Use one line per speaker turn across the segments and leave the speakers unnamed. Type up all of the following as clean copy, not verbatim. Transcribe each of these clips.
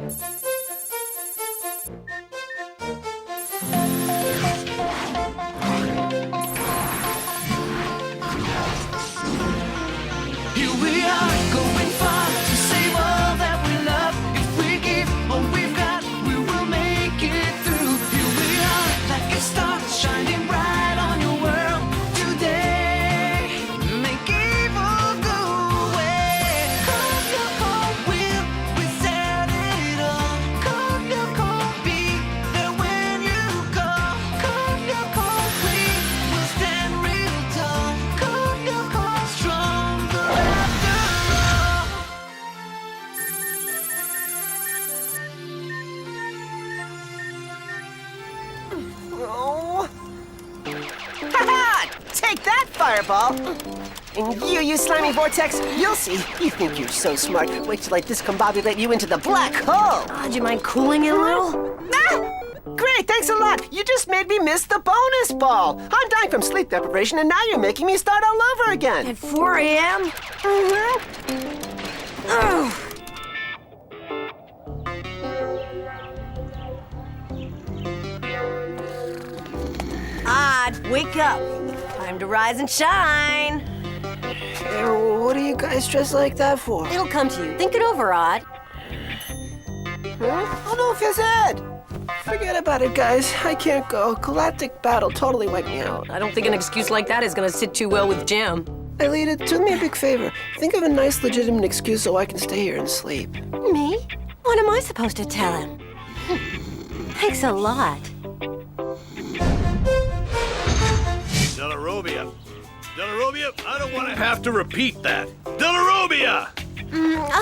Here we are, going far to save all that we love. If we give all we've got, we will make it through. Here we are, like a star shining bright on your world today. Make evil go away. Cold, your cold will, we set it all. Cold, your cold, be there when you call. Cold, your cold, we will stand real tall. Cold, your cold, stronger after all.
Oh. Ha-ha! Take that, Fireball! And you slimy vortex, you'll see. You think you're so smart. Wait till I discombobulate you into the black hole.
Do you mind cooling it a little?
Ah! Great, thanks a lot. You just made me miss the bonus ball. I'm dying from sleep deprivation, and now you're making me start all over again.
At 4 a.m.? Ugh. Odd, wake up. Time to rise and shine.
What are you guys dressed like that for?
It'll come to you. Think it over, Odd.
Huh? Oh no, Fizz Ed! Forget about it, guys. I can't go. Galactic battle totally wiped me out.
I don't think an excuse like that is gonna sit too well with Jim.
Aelita, do me a big favor. Think of a nice, legitimate excuse so I can stay here and sleep.
Me? What am I supposed to tell him? Thanks a lot.
Delarobia. Delarobia, I don't want to have to repeat that. Delarobia!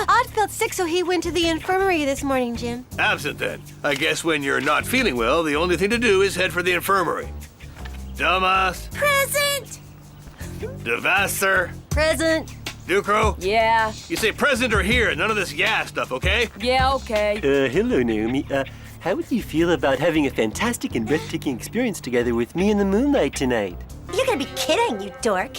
Odd felt sick, so he went to the infirmary this morning, Jim.
Absent then. I guess when you're not feeling well, the only thing to do is head for the infirmary. Dumbass.
Present!
Devasser.
Present.
Ducro.
Yeah.
You say present or here, none of this yeah stuff, okay?
Yeah, okay.
Hello, Naomi. How would you feel about having a fantastic and breathtaking experience together with me in the moonlight tonight?
You're gonna be kidding, you dork.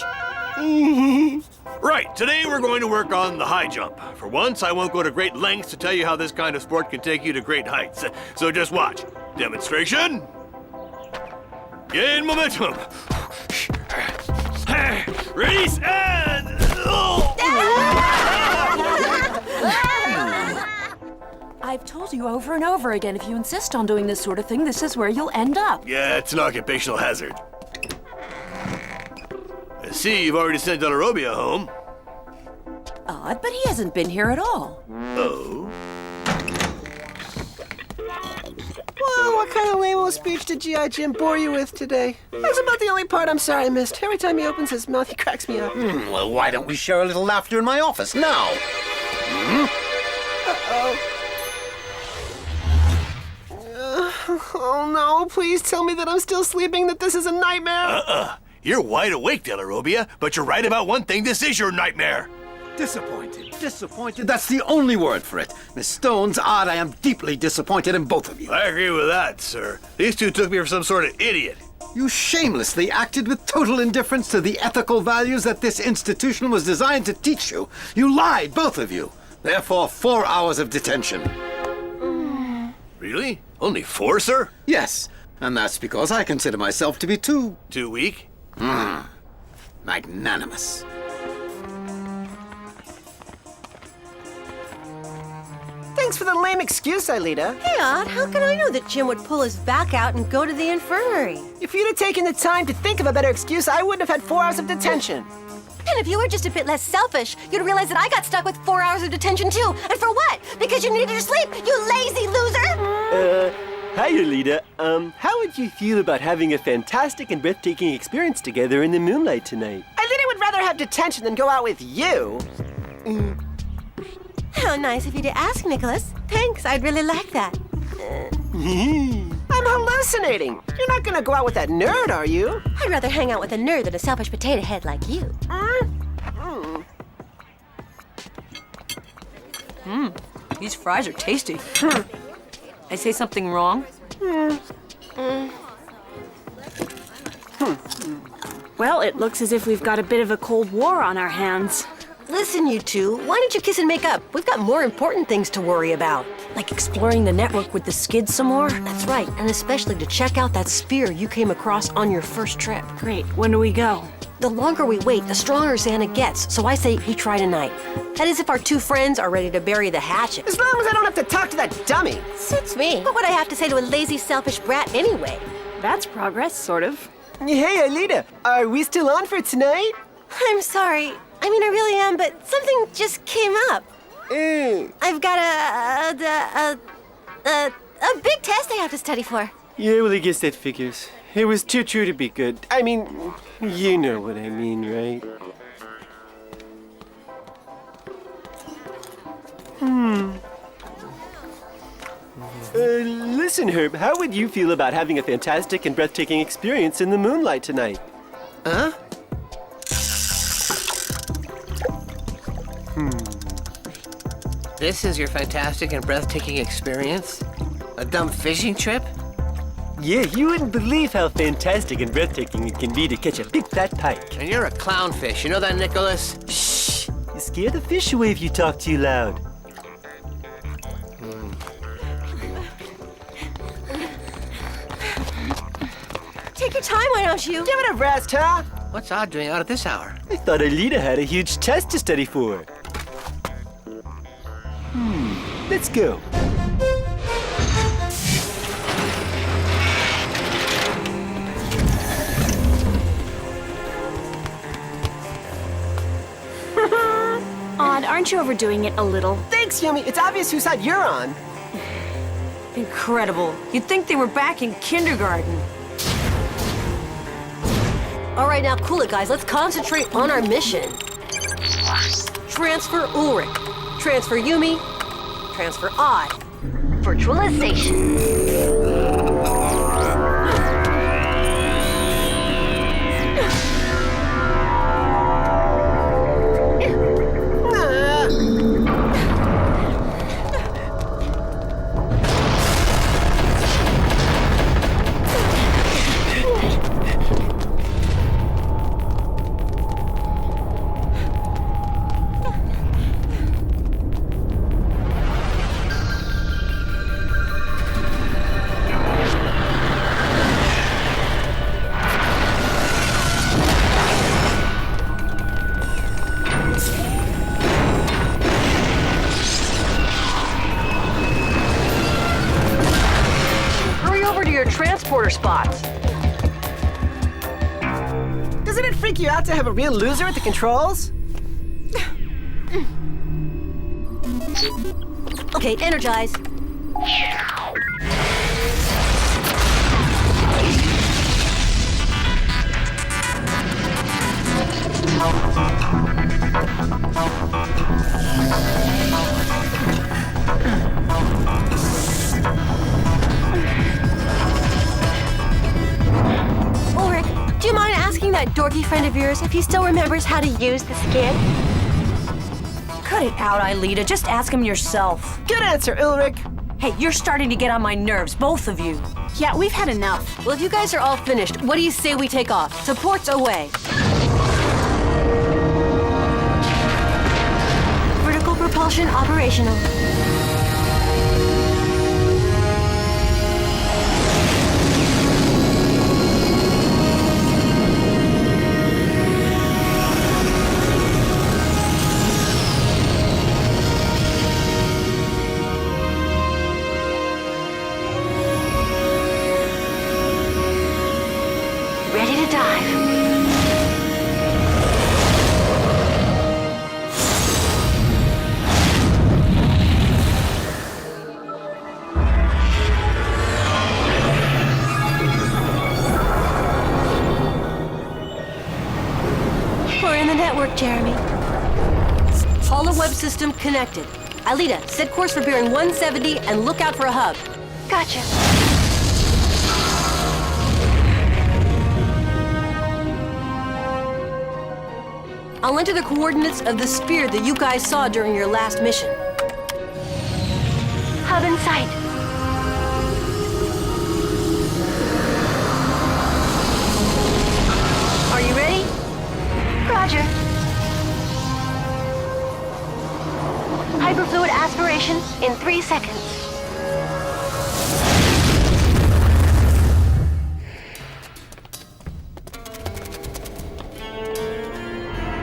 Right, today we're going to work on the high jump. For once, I won't go to great lengths to tell you how this kind of sport can take you to great heights. So just watch. Demonstration. Gain momentum. Release and...
I've told you over and over again, if you insist on doing this sort of thing, this is where you'll end up.
Yeah, it's an occupational hazard. I see you've already sent Delarobia home.
Odd, but he hasn't been here at all.
Oh?
Well, what kind of lame-o speech did G.I. Jim bore you with today? That's about the only part I'm sorry I missed. Every time he opens his mouth, he cracks me up.
Well, why don't we share a little laughter in my office now?
Oh no, please tell me that I'm still sleeping, that this is a nightmare.
You're wide awake, Delarobia, but you're right about one thing. This is your nightmare.
Disappointed. Disappointed. That's the only word for it. Miss Stones, Odd, I am deeply disappointed in both of you.
I agree with that, sir. These two took me for some sort of idiot.
You shamelessly acted with total indifference to the ethical values that this institution was designed to teach you. You lied, both of you. Therefore, 4 hours of detention.
Really? Only 4, sir?
Yes, and that's because I consider myself to be too
weak?
magnanimous.
Thanks for the lame excuse, Aelita.
Hey, Odd, how can I know that Jim would pull his back out and go to the infirmary?
If you'd have taken the time to think of a better excuse, I wouldn't have had 4 hours of detention.
And if you were just a bit less selfish, you'd realize that I got stuck with 4 hours of detention too. And for what? Because you needed your sleep, you lazy loser!
Hi, Aelita. How would you feel about having a fantastic and breathtaking experience together in the moonlight tonight?
Aelita would rather have detention than go out with you.
How nice of you to ask, Nicholas. Thanks, I'd really like that.
I'm hallucinating. You're not gonna go out with that nerd, are you?
I'd rather hang out with a nerd than a selfish potato head like you.
These fries are tasty. I say something wrong?
Well, it looks as if we've got a bit of a cold war on our hands.
Listen, you two, why don't you kiss and make up? We've got more important things to worry about.
Like exploring the network with the skids some more?
That's right, and especially to check out that spear you came across on your first trip.
Great. When do we go?
The longer we wait, the stronger Santa gets, so I say we try tonight. That is if our two friends are ready to bury the hatchet.
As long as I don't have to talk to that dummy.
Suits me. What would I have to say to a lazy, selfish brat anyway?
That's progress, sort of.
Hey, Alita, are we still on for tonight?
I'm sorry. I mean, I really am, but something just came up. I've got a big test I have to study for.
Yeah, well, I guess that figures. It was too true to be good. I mean, you know what I mean, right? Listen, Herb, how would you feel about having a fantastic and breathtaking experience in the moonlight tonight?
Huh? This is your fantastic and breathtaking experience? A dumb fishing trip?
Yeah, you wouldn't believe how fantastic and breathtaking it can be to catch a big fat pike.
And you're a clownfish, you know that, Nicholas?
Shh! You scare the fish away if you talk too loud.
Take your time, why don't you?
Give it a rest, huh? What's Odd doing out at this hour?
I thought Alita had a huge test to study for. Let's go.
Odd, aren't you overdoing it a little?
Thanks, Yumi. It's obvious whose side you're on.
Incredible. You'd think they were back in kindergarten.
All right, now cool it, guys. Let's concentrate on our mission. Transfer Ulrich. Transfer Yumi. Transfer Odd. Virtualization. Transporter spots.
Doesn't it freak you out to have a real loser at the controls?
Okay, energize. Ulrich, do you mind asking that dorky friend of yours if he still remembers how to use the skid?
Cut it out, Aelita. Just ask him yourself.
Good answer, Ulrich.
Hey, you're starting to get on my nerves, both of you. Yeah, we've had enough.
Well, if you guys are all finished, what do you say we take off? Supports away. Vertical propulsion operational. Ready to dive. We're in the network, Jeremy. All the web system connected. Aelita, set course for bearing 170 and look out for a hub. Gotcha. I'll enter the coordinates of the spear that you guys saw during your last mission. Hub in sight. Are you ready? Roger. aspiration in 3 seconds.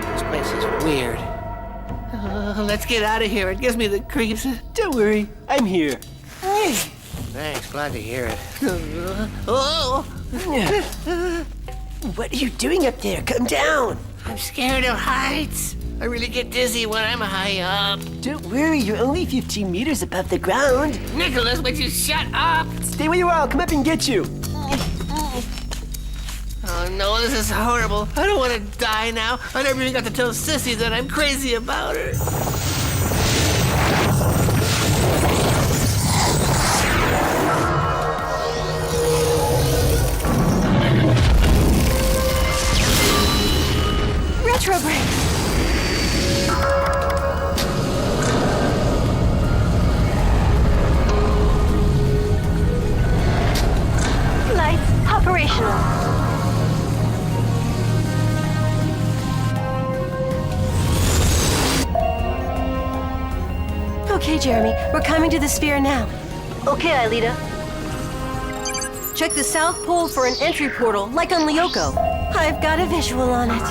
This place is weird. Let's get out of here. It gives me the creeps.
Don't worry, I'm here.
Hey. Thanks, glad to hear it. Oh! What are you doing up there? Come down. I'm scared of heights. I really get dizzy when I'm high up. Don't worry, you're only 15 meters above the ground. Nicholas, would you shut up?
Stay where you are, I'll come up and get you.
Oh no, this is horrible. I don't want to die now. I never even got to tell Sissy that I'm crazy about her.
Retrograde. Lights operational. Okay, Jeremy, we're coming to the sphere now. Okay, Aelita. Check the South Pole for an entry portal, like on LYOKO. I've got a visual on it.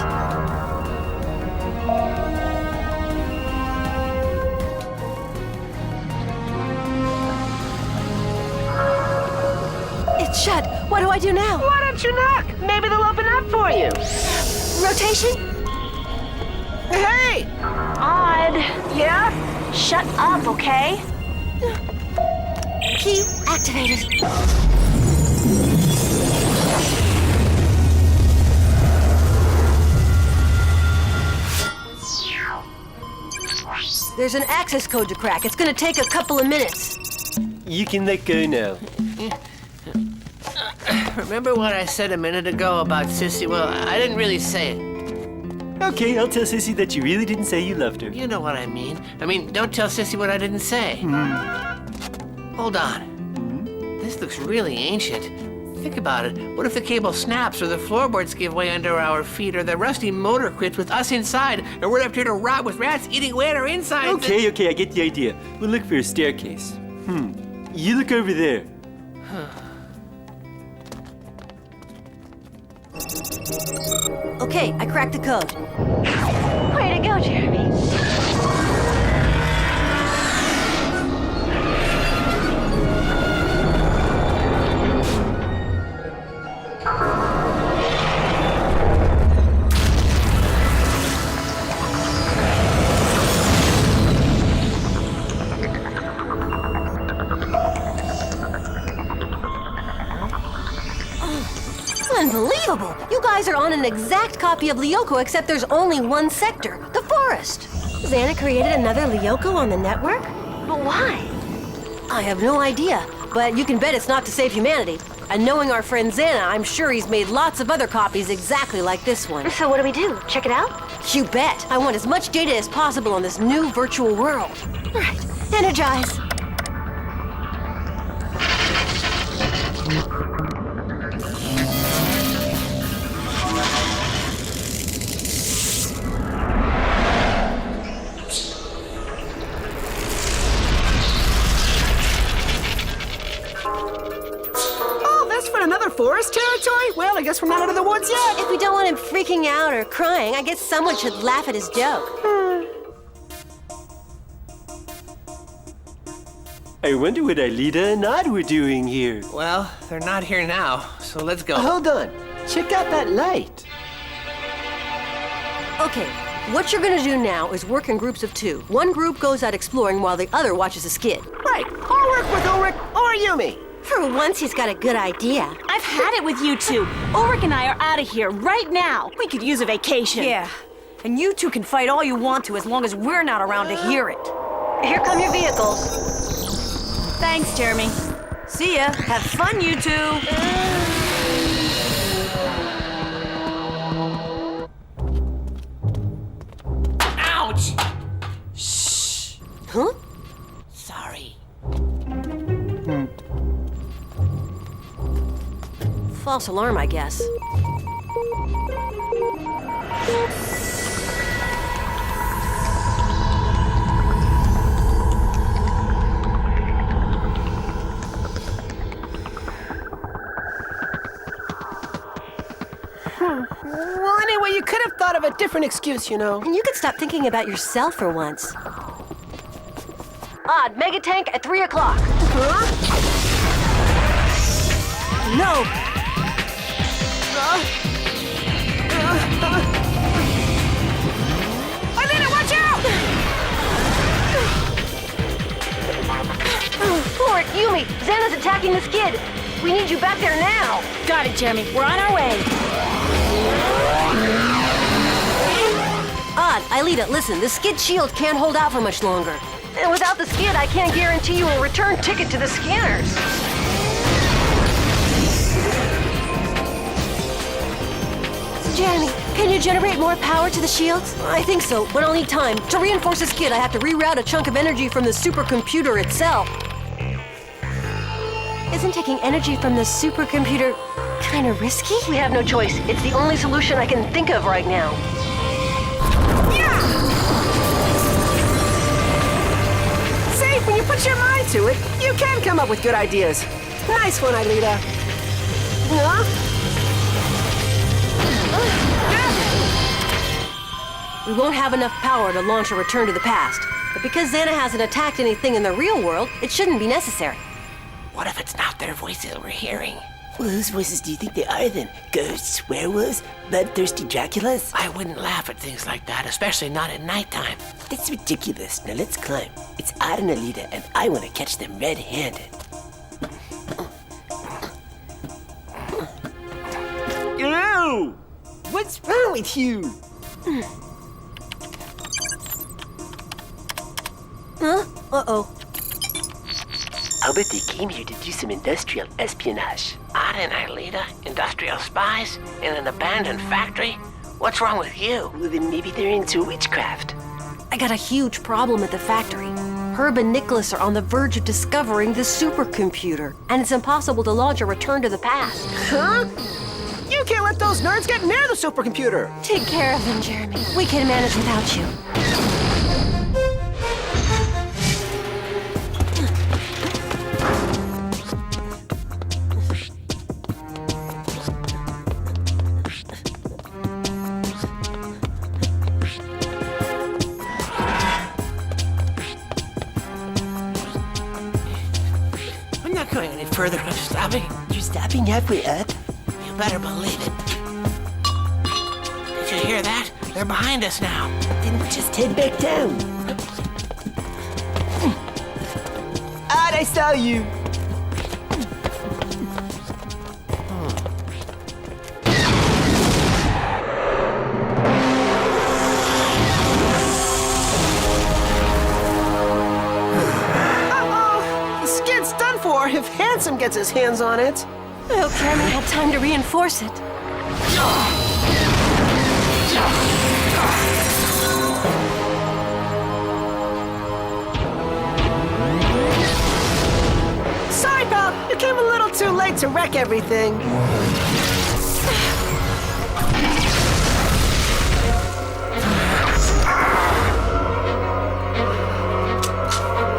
It's shut. What do I do now?
Why don't you knock? Maybe they'll open up for you.
Rotation?
Hey!
Odd.
Yeah?
Shut up, okay?
Key activated. There's an access code to crack. It's gonna take a couple of minutes.
You can let go now.
Remember what I said a minute ago about Sissy? Well, I didn't really say it.
Okay, I'll tell Sissy that you really didn't say you loved her.
You know what I mean. Don't tell Sissy what I didn't say. Hold on. This looks really ancient. Think about it. What if the cable snaps, or the floorboards give way under our feet, or the rusty motor quits with us inside, or we're up here to rot with rats eating away at our insides?
Okay, I get the idea. We'll look for a staircase. You look over there.
Okay, I cracked the code.
Way to go, Jeremy.
Unbelievable! You guys are on an exact copy of LYOKO, except there's only one sector, the forest. Xana created another LYOKO on the network?
But why?
I have no idea, but you can bet it's not to save humanity. And knowing our friend Xana, I'm sure he's made lots of other copies exactly like this one.
So what do we do? Check it out?
You bet! I want as much data as possible on this new virtual world. All right, energize.
Another forest territory? Well, I guess we're not out of the woods yet.
If we don't want him freaking out or crying, I guess someone should laugh at his joke.
I wonder what Aelita and Odd were doing here.
Well, they're not here now, so let's go.
Hold on. Check out that light.
Okay, what you're gonna do now is work in groups of 2. One group goes out exploring while the other watches the skid.
Right. I'll work with Ulrich or Yumi.
For once, he's got a good idea.
I've had it with you two. Ulrich and I are out of here right now. We could use a vacation.
Yeah. And you two can fight all you want to as long as we're not around to hear it.
Here come your vehicles.
Thanks, Jeremy. See ya. Have fun, you two.
Ouch!
Huh?
Sorry.
False alarm, I guess.
different excuse, you know.
And you could stop thinking about yourself for once. Odd, mega tank at 3 o'clock.
Huh?
No!
Alina, watch out!
Lord, Yumi, Xana's attacking the skid. We need you back there now.
Got it, Jeremy. We're on our way.
Odd, Aelita, listen, the skid shield can't hold out for much longer. And without the skid, I can't guarantee you a return ticket to the scanners. Jeremy, can you generate more power to the shields? I think so, but I'll need time. To reinforce the skid, I have to reroute a chunk of energy from the supercomputer itself. Isn't taking energy from the supercomputer kind of risky? We have no choice. It's the only solution I can think of right now.
See, when you put your mind to it, you can come up with good ideas. Nice one, Aelita. Huh?
We won't have enough power to launch a return to the past. But because Xana hasn't attacked anything in the real world, it shouldn't be necessary.
What if it's not their voices we're hearing? Well, whose voices do you think they are then? Ghosts, werewolves, bloodthirsty Draculas? I wouldn't laugh at things like that, especially not at nighttime. That's ridiculous. Now let's climb. It's Odd and Aelita, and I want to catch them red-handed. Ew! What's wrong with you?
Huh? Uh-oh.
I'll bet they came here to do some industrial espionage. Odd and Aelita, industrial spies, in an abandoned factory? What's wrong with you? Well, then maybe they're into witchcraft.
I got a huge problem at the factory. Herb and Nicholas are on the verge of discovering the supercomputer, and it's impossible to launch a return to the past.
Huh? You can't let those nerds get near the supercomputer!
Take care of them, Jeremy. We can manage without you.
I'm not going any further. I'm stopping. You're stopping halfway up? You better believe it. Did you hear that? They're behind us now. Then just head back down. Odd, I saw you. Uh-oh! The skid's done for if Handsome gets his hands on it.
I hope Jeremy had time to reinforce it.
Sorry, pal. You came a little too late to wreck everything.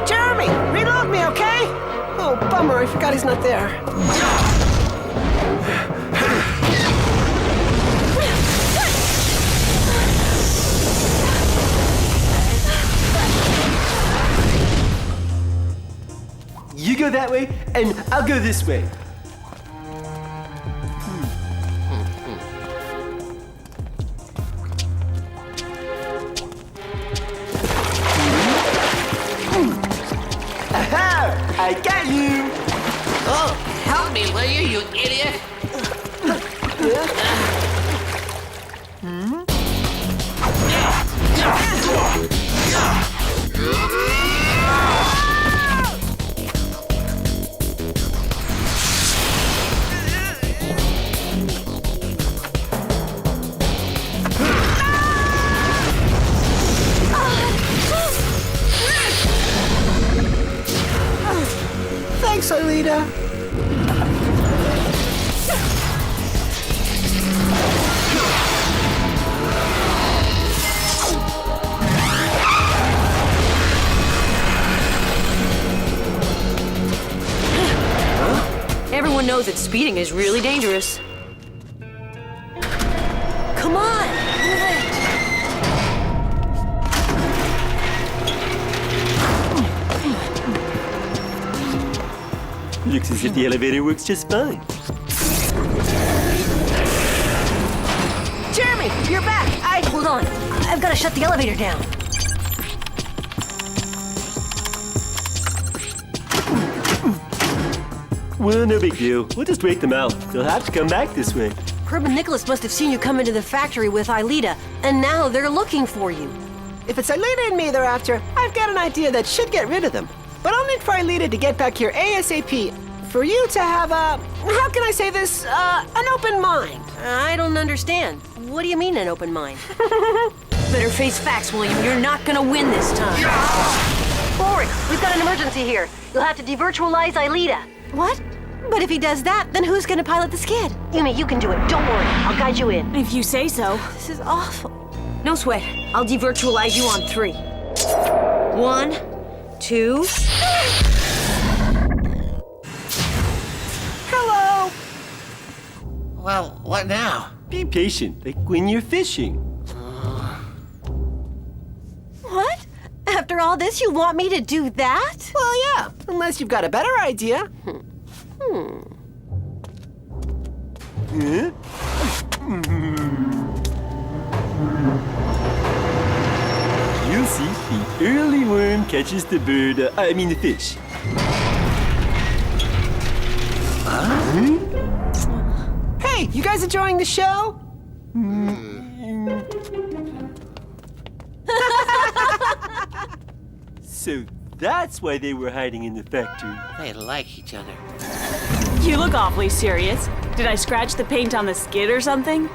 Jeremy, reload me, okay? Oh, bummer. I forgot he's not there.
You go that way, and I'll go this way. Aha! I got you!
Oh, help me, will you, you idiot? Thanks, Aelita.
Everyone knows that speeding is really dangerous.
Come on! Move it!
Looks as if the elevator works just fine.
Jeremy, you're back.
Hold on. I've got to shut the elevator down.
Well, no big deal. We'll just wait them out. They'll have to come back this way.
Herb and Nicholas must have seen you come into the factory with Aelita, and now they're looking for you.
If it's Aelita and me they're after, I've got an idea that should get rid of them. But I'll need for Aelita to get back here ASAP. For you to have how can I say this, an open mind.
I don't understand. What do you mean, an open mind?
Better face facts, William. You're not gonna win this time.
Forward! We've got an emergency here. You'll have to devirtualize Aelita. What? But if he does that, then who's gonna pilot the skid? Yumi, you can do it. Don't worry. I'll guide you in.
If you say so.
This is awful.
No sweat. I'll devirtualize you on 3. 1, 2.
Hello.
Well, what now?
Be patient, like when you're fishing.
What? After all this, you want me to do that?
Well, yeah, unless you've got a better idea.
Huh? You'll see, the early worm catches the bird, the fish.
Hey, you guys enjoying the show?
So that's why they were hiding in the factory.
They like each other.
You look awfully serious. Did I scratch the paint on the skid or something?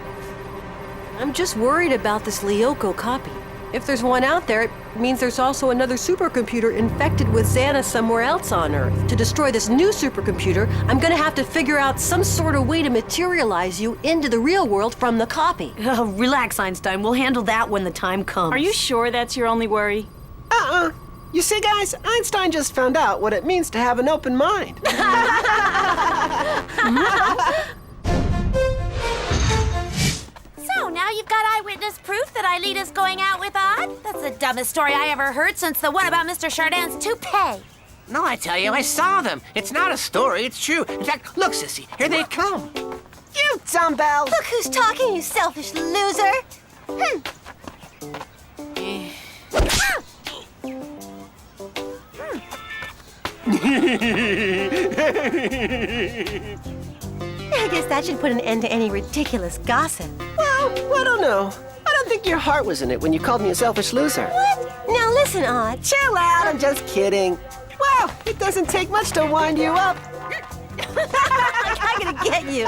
I'm just worried about this LYOKO copy. If there's one out there, it means there's also another supercomputer infected with Xana somewhere else on Earth. To destroy this new supercomputer, I'm gonna have to figure out some sort of way to materialize you into the real world from the copy.
Relax, Einstein. We'll handle that when the time comes.
Are you sure that's your only worry?
You see, guys, Einstein just found out what it means to have an open mind.
So now you've got eyewitness proof that Aelita's going out with Odd? That's the dumbest story I ever heard since the one about Mr. Chardin's toupee.
No, I tell you, I saw them. It's not a story, it's true. In fact, look, Sissy, here they come.
You dumbbell!
Look who's talking, you selfish loser! I guess that should put an end to any ridiculous gossip.
Well, I don't know. I don't think your heart was in it when you called me a selfish loser.
What? Now listen, Odd.
Chill out, I'm just kidding. Well, it doesn't take much to wind you up.
I'm gonna get you.